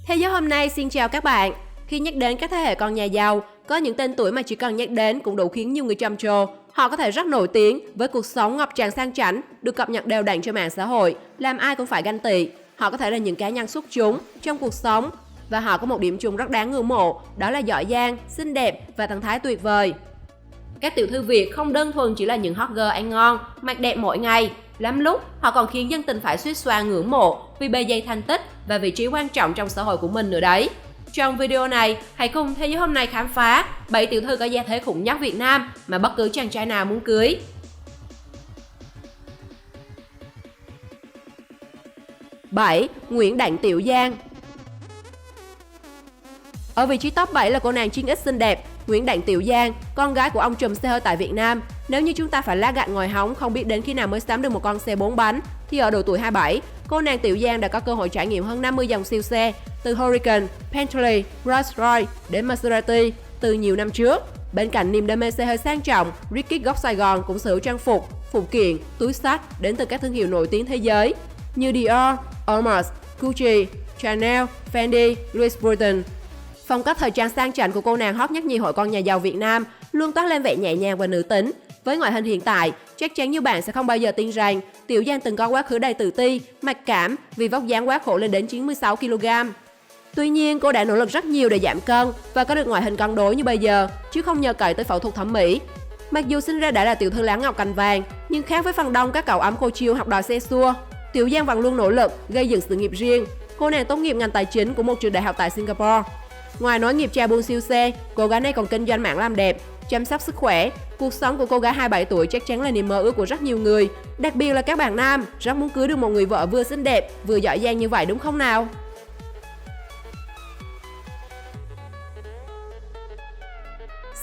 Thế giới hôm nay xin chào các bạn. Khi nhắc đến các thế hệ con nhà giàu, có những tên tuổi mà chỉ cần nhắc đến cũng đủ khiến nhiều người trầm trồ. Họ có thể rất nổi tiếng với cuộc sống ngập tràn sang chảnh, được cập nhật đều đặn trên mạng xã hội, làm ai cũng phải ganh tị. Họ có thể là những cá nhân xuất chúng trong cuộc sống và họ có một điểm chung rất đáng ngưỡng mộ, đó là giỏi giang, xinh đẹp và thần thái tuyệt vời. Các tiểu thư Việt không đơn thuần chỉ là những hot girl ăn ngon, mặc đẹp mỗi ngày. Lắm lúc, họ còn khiến dân tình phải suýt xoa ngưỡng mộ vì bề dày thành tích và vị trí quan trọng trong xã hội của mình nữa đấy. Trong video này, hãy cùng Thế giới hôm nay khám phá 7 tiểu thư có gia thế khủng nhất Việt Nam mà bất cứ chàng trai nào muốn cưới. 7. Nguyễn Đặng Tiểu Giang. Ở vị trí top 7 là cô nàng 9X xinh đẹp Nguyễn Đặng Tiểu Giang, con gái của ông trùm xe hơi tại Việt Nam. Nếu như chúng ta phải lá gạch ngồi hóng không biết đến khi nào mới sắm được một con xe 4 bánh, thì ở độ tuổi 27, cô nàng Tiểu Giang đã có cơ hội trải nghiệm hơn 50 dòng siêu xe, từ Hurricane, Bentley, Rolls-Royce đến Maserati từ nhiều năm trước. Bên cạnh niềm đam mê xe hơi sang trọng, Ricky gốc Sài Gòn cũng sở hữu trang phục, phụ kiện, túi xách đến từ các thương hiệu nổi tiếng thế giới như Dior, Hermes, Gucci, Chanel, Fendi, Louis Vuitton. Phong cách thời trang sang chảnh của cô nàng hot nhất nhì hội con nhà giàu Việt Nam luôn toát lên vẻ nhẹ nhàng và nữ tính. Với ngoại hình hiện tại, chắc chắn như bạn sẽ không bao giờ tin rằng Tiểu Giang từng có quá khứ đầy tự ti, mặc cảm vì vóc dáng quá khổ lên đến 96 kg. Tuy nhiên, cô đã nỗ lực rất nhiều để giảm cân và có được ngoại hình cân đối như bây giờ, chứ không nhờ cậy tới phẫu thuật thẩm mỹ. Mặc dù sinh ra đã là tiểu thư lá ngọc cành vàng, nhưng khác với phần đông các cậu ấm cô chiêu học đòi xe xua, Tiểu Giang vẫn luôn nỗ lực gây dựng sự nghiệp riêng. Cô nàng tốt nghiệp ngành tài chính của một trường đại học tại Singapore. Ngoài nối nghiệp cha buôn siêu xe, cô gái này còn kinh doanh mảng làm đẹp, chăm sóc sức khỏe. Cuộc sống của cô gái 27 tuổi chắc chắn là niềm mơ ước của rất nhiều người, đặc biệt là các bạn nam rất muốn cưới được một người vợ vừa xinh đẹp, vừa giỏi giang như vậy đúng không nào?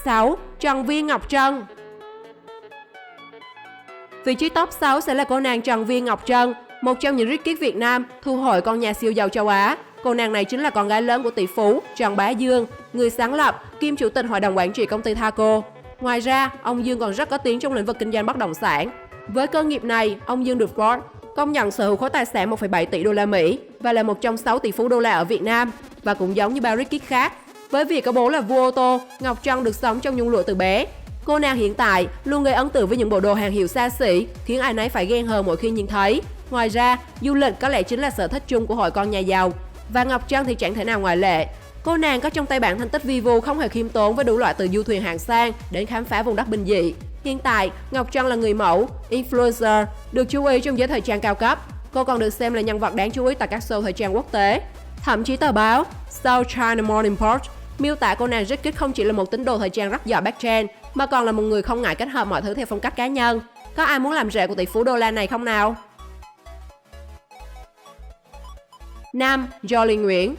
6. Trần Viên Ngọc Trân. Vị trí top 6 sẽ là cô nàng Trần Viên Ngọc Trân, một trong những rich kid Việt Nam thu hồi con nhà siêu giàu châu Á. Cô nàng này chính là con gái lớn của tỷ phú Trần Bá Dương, người sáng lập kiêm chủ tịch hội đồng quản trị công ty Thaco. Ngoài ra, ông Dương còn rất có tiếng trong lĩnh vực kinh doanh bất động sản. Với cơ nghiệp này, ông Dương được Forbes công nhận sở hữu khối tài sản 1,7 tỷ đô la Mỹ và là một trong 6 tỷ phú đô la ở Việt Nam. Và cũng giống như bao rich kid khác, với việc có bố là vua ô tô, Ngọc Trân được sống trong nhung lụa từ bé. Cô nàng hiện tại luôn gây ấn tượng với những bộ đồ hàng hiệu xa xỉ, khiến ai nấy phải ghen hờn mỗi khi nhìn thấy. Ngoài ra, du lịch có lẽ chính là sở thích chung của hội con nhà giàu, và Ngọc Trân thì chẳng thể nào ngoại lệ. Cô nàng có trong tay bản thành tích vi vu không hề khiêm tốn với đủ loại từ du thuyền hạng sang đến khám phá vùng đất bình dị. Hiện tại, Ngọc Trân là người mẫu, influencer, được chú ý trong giới thời trang cao cấp. Cô còn được xem là nhân vật đáng chú ý tại các show thời trang quốc tế. Thậm chí tờ báo South China Morning Post miêu tả cô nàng rất kích không chỉ là một tín đồ thời trang rất giỏi backtrend, mà còn là một người không ngại kết hợp mọi thứ theo phong cách cá nhân. Có ai muốn làm rể của tỷ phú đô la này không nào? 5. Jolie Nguyễn.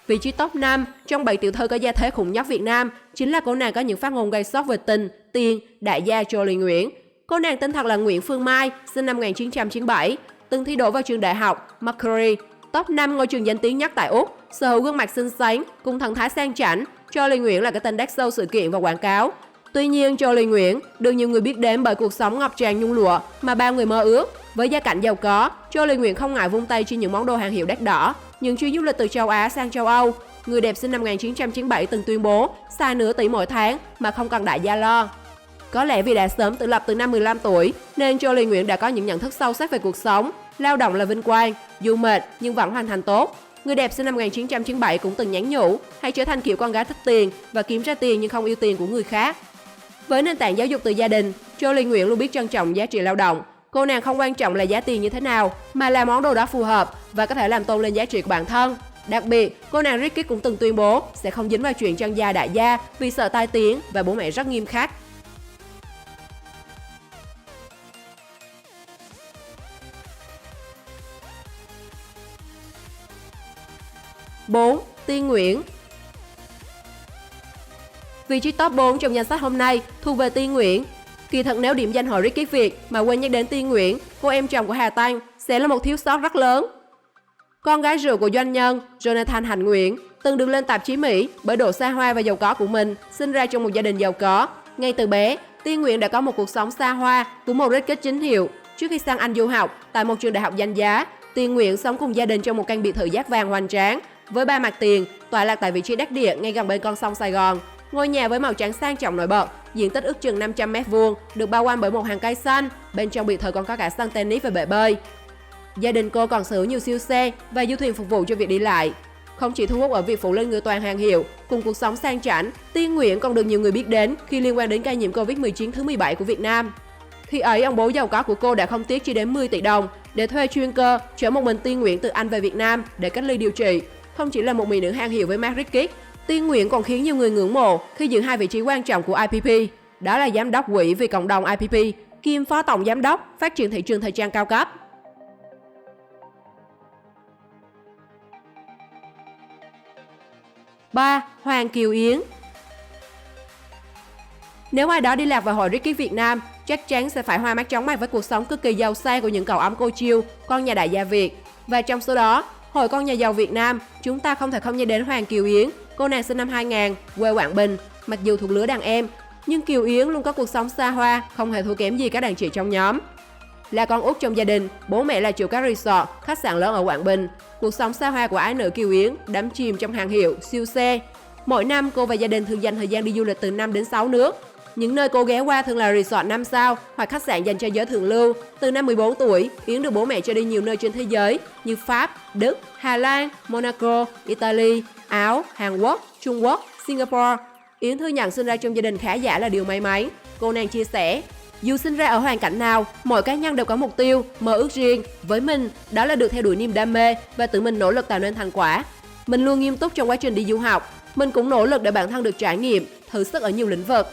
Vị trí top 5 trong 7 tiểu thư có gia thế khủng nhất Việt Nam chính là cô nàng có những phát ngôn gây sốc về tình, tiền, đại gia Jolie Nguyễn. Cô nàng tên thật là Nguyễn Phương Mai, sinh năm 1997, từng thi đỗ vào trường đại học Macquarie, top 5 ngôi trường danh tiếng nhất tại Úc, sở hữu gương mặt xinh xắn cùng thần thái sang chảnh. Jolie Nguyễn là cái tên đắt sâu sự kiện và quảng cáo. Tuy nhiên, Jolie Nguyễn được nhiều người biết đến bởi cuộc sống ngập tràn nhung lụa mà bao người mơ ước. Với gia cảnh giàu có, Jolie Nguyễn không ngại vung tay trên những món đồ hàng hiệu đắt đỏ, những chuyến du lịch từ châu Á sang châu Âu. Người đẹp sinh năm 1997 từng tuyên bố xài nửa tỷ mỗi tháng mà không cần đại gia lo. Có lẽ vì đã sớm tự lập từ năm 15 tuổi, nên Jolie Nguyễn đã có những nhận thức sâu sắc về cuộc sống. Lao động là vinh quang, dù mệt nhưng vẫn hoàn thành tốt. Người đẹp sinh năm 1997 cũng từng nhắn nhủ hãy trở thành kiểu con gái thích tiền và kiếm ra tiền nhưng không yêu tiền của người khác. Với nền tảng giáo dục từ gia đình, Jolie Nguyễn luôn biết trân trọng giá trị lao động. Cô nàng không quan trọng là giá tiền như thế nào, mà là món đồ đó phù hợp và có thể làm tôn lên giá trị của bản thân. Đặc biệt, cô nàng Ricky cũng từng tuyên bố sẽ không dính vào chuyện chân gia đại gia vì sợ tai tiếng và bố mẹ rất nghiêm khắc. 4. Tiên Nguyễn. Vị trí top 4 trong danh sách hôm nay thuộc về Tiên Nguyễn. Kỳ thật nếu điểm danh hội Ricky Việt mà quên nhắc đến Tiên Nguyễn, cô em chồng của Hà Tăng, sẽ là một thiếu sót rất lớn. Con gái rượu của doanh nhân Jonathan Hạnh Nguyễn từng được lên tạp chí Mỹ bởi độ xa hoa và giàu có của mình, sinh ra trong một gia đình giàu có. Ngay từ bé, Tiên Nguyễn đã có một cuộc sống xa hoa của một rich kid chính hiệu. Trước khi sang Anh du học tại một trường đại học danh giá, Tiền Nguyễn sống cùng gia đình trong một căn biệt thự dát vàng hoành tráng, với 3 mặt tiền, tọa lạc tại vị trí đắc địa ngay gần bên con sông Sài Gòn. Ngôi nhà với màu trắng sang trọng nổi bật, diện tích ước chừng 500 m², được bao quanh bởi một hàng cây xanh. Bên trong biệt thự còn có cả sân tennis và bể bơi. Gia đình cô còn sở hữu nhiều siêu xe và du thuyền phục vụ cho việc đi lại. Không chỉ thu hút ở việc phủ lên người toàn hàng hiệu cùng cuộc sống sang chảnh, Tiên Nguyễn còn được nhiều người biết đến khi liên quan đến ca nhiễm Covid-19 thứ 17 của Việt Nam. Khi ấy, ông bố giàu có của cô đã không tiếc chi đến 10 tỷ đồng để thuê chuyên cơ chở một mình Tiên Nguyễn từ Anh về Việt Nam để cách ly điều trị. Không chỉ là một mỹ nữ hàng hiệu với mác Ricky, Tiên Nguyễn còn khiến nhiều người ngưỡng mộ khi giữ hai vị trí quan trọng của IPP, đó là giám đốc quỹ vì cộng đồng IPP, kiêm phó tổng giám đốc phát triển thị trường thời trang cao cấp. 3. Hoàng Kiều Yến. Nếu ai đó đi lạc vào hội Ricky Việt Nam, chắc chắn sẽ phải hoa mắt chóng mặt với cuộc sống cực kỳ giàu sang của những cậu ấm cô chiêu, con nhà đại gia Việt. Và trong số đó, hội con nhà giàu Việt Nam, chúng ta không thể không nhớ đến Hoàng Kiều Yến. Cô nàng sinh năm 2000, quê Quảng Bình. Mặc dù thuộc lứa đàn em, nhưng Kiều Yến luôn có cuộc sống xa hoa, không hề thua kém gì các đàn chị trong nhóm. Là con út trong gia đình, bố mẹ là chủ các resort, khách sạn lớn ở Quảng Bình. Cuộc sống xa hoa của ái nữ Kiều Yến đắm chìm trong hàng hiệu, siêu xe. Mỗi năm, cô và gia đình thường dành thời gian đi du lịch từ 5 đến 6 nước. Những nơi cô ghé qua thường là resort 5 sao hoặc khách sạn dành cho giới thượng lưu. Từ năm 14 tuổi, Yến được bố mẹ cho đi nhiều nơi trên thế giới như Pháp, Đức, Hà Lan, Monaco, Italy, Áo, Hàn Quốc, Trung Quốc, Singapore. Yến thừa nhận sinh ra trong gia đình khá giả là điều may mắn. Cô nàng chia sẻ, dù sinh ra ở hoàn cảnh nào, mỗi cá nhân đều có mục tiêu, mơ ước riêng. Với mình, đó là được theo đuổi niềm đam mê và tự mình nỗ lực tạo nên thành quả. Mình luôn nghiêm túc trong quá trình đi du học. Mình cũng nỗ lực để bản thân được trải nghiệm, thử sức ở nhiều lĩnh vực.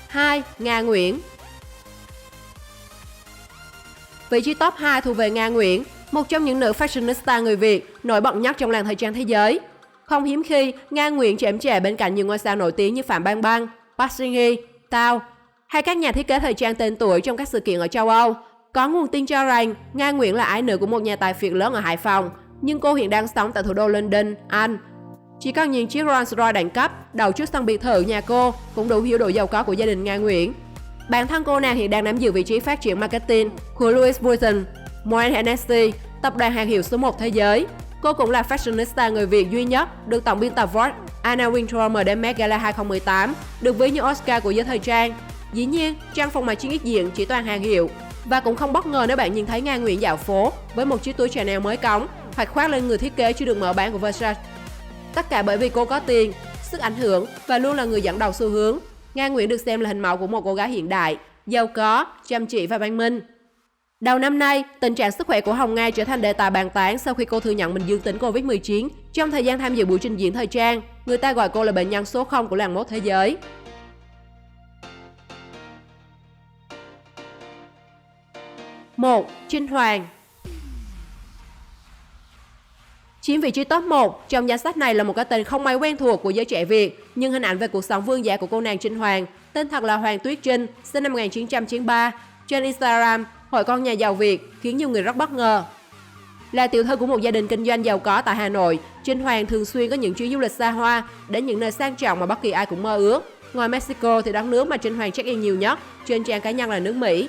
Hai, Nga Nguyễn. Vị trí top 2 thuộc về Nga Nguyễn, một trong những nữ fashionista người Việt nổi bật nhất trong làng thời trang thế giới. Không hiếm khi, Nga Nguyễn chễm chệ bên cạnh nhiều ngôi sao nổi tiếng như Phạm Bang Bang, Park Shin-hye, Tao, hay các nhà thiết kế thời trang tên tuổi trong các sự kiện ở châu Âu. Có nguồn tin cho rằng Nga Nguyễn là ái nữ của một nhà tài phiệt lớn ở Hải Phòng, nhưng cô hiện đang sống tại thủ đô London, Anh. Chỉ cần nhìn chiếc Rolls Royce đẳng cấp đầu trước sân biệt thự nhà cô cũng đủ hiểu độ giàu có của gia đình Nga Nguyễn. Bản thân cô nàng hiện đang nắm giữ vị trí phát triển marketing của Louis Vuitton, Moët Hennessy, tập đoàn hàng hiệu số 1 thế giới. Cô cũng là fashionista người Việt duy nhất được tổng biên tập Vogue Anna Wintour mời đến Met Gala 2018, được ví như Oscar của giới thời trang. Dĩ nhiên, trang phục mà chuyên ít diện chỉ toàn hàng hiệu. Và cũng không bất ngờ nếu bạn nhìn thấy Nga Nguyễn dạo phố với một chiếc túi Chanel mới cống hoặc khoác lên người thiết kế chưa được mở bán của Versace. Tất cả bởi vì cô có tiền, sức ảnh hưởng và luôn là người dẫn đầu xu hướng. Nga Nguyễn được xem là hình mẫu của một cô gái hiện đại, giàu có, chăm chỉ và văn minh. Đầu năm nay, tình trạng sức khỏe của Hồng Nga trở thành đề tài bàn tán sau khi cô thừa nhận mình dương tính Covid-19 trong thời gian tham dự buổi trình diễn thời trang. Người ta gọi cô là bệnh nhân số 0 của làng mốt thế giới. 1. Trinh Hoàng. Chiếm vị trí top 1 trong danh sách này là một cái tên không mấy quen thuộc của giới trẻ Việt, nhưng hình ảnh về cuộc sống vương giả của cô nàng Trinh Hoàng, tên thật là Hoàng Tuyết Trinh, sinh năm 1993, trên Instagram, hội con nhà giàu Việt, khiến nhiều người rất bất ngờ. Là tiểu thư của một gia đình kinh doanh giàu có tại Hà Nội, Trinh Hoàng thường xuyên có những chuyến du lịch xa hoa đến những nơi sang trọng mà bất kỳ ai cũng mơ ước. Ngoài Mexico thì đất nước mà Trinh Hoàng check-in nhiều nhất trên trang cá nhân là nước Mỹ.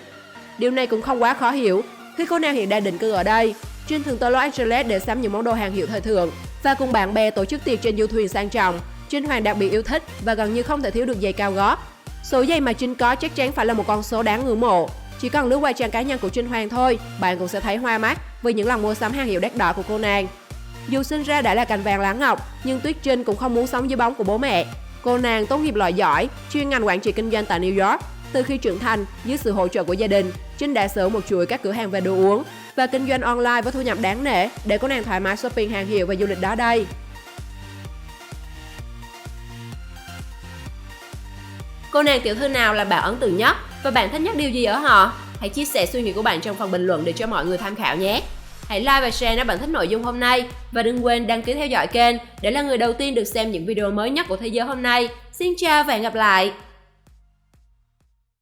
Điều này cũng không quá khó hiểu khi cô nàng hiện đang định cư ở đây. Trinh thường tới Los Angeles để sắm những món đồ hàng hiệu thời thượng và cùng bạn bè tổ chức tiệc trên du thuyền sang trọng. Trinh Hoàng đặc biệt yêu thích và gần như không thể thiếu được giày cao gót. Số giày mà Trinh có chắc chắn phải là một con số đáng ngưỡng mộ. Chỉ cần lướt qua trang cá nhân của Trinh Hoàng thôi, bạn cũng sẽ thấy hoa mắt với những lần mua sắm hàng hiệu đắt đỏ của cô nàng. Dù sinh ra đã là cành vàng lá ngọc, nhưng Tuyết Trinh cũng không muốn sống dưới bóng của bố mẹ. Cô nàng tốt nghiệp loại giỏi, chuyên ngành quản trị kinh doanh tại New York. Từ khi trưởng thành, dưới sự hỗ trợ của gia đình, Trinh đã sở hữu một chuỗi các cửa hàng về đồ uống và kinh doanh online với thu nhập đáng nể để cô nàng thoải mái shopping hàng hiệu và du lịch đó đây. Cô nàng tiểu thư nào là bạn ấn tượng nhất và bạn thích nhất điều gì ở họ? Hãy chia sẻ suy nghĩ của bạn trong phần bình luận để cho mọi người tham khảo nhé. Hãy like và share nếu bạn thích nội dung hôm nay và đừng quên đăng ký theo dõi kênh để là người đầu tiên được xem những video mới nhất của thế giới hôm nay. Xin chào và hẹn gặp lại!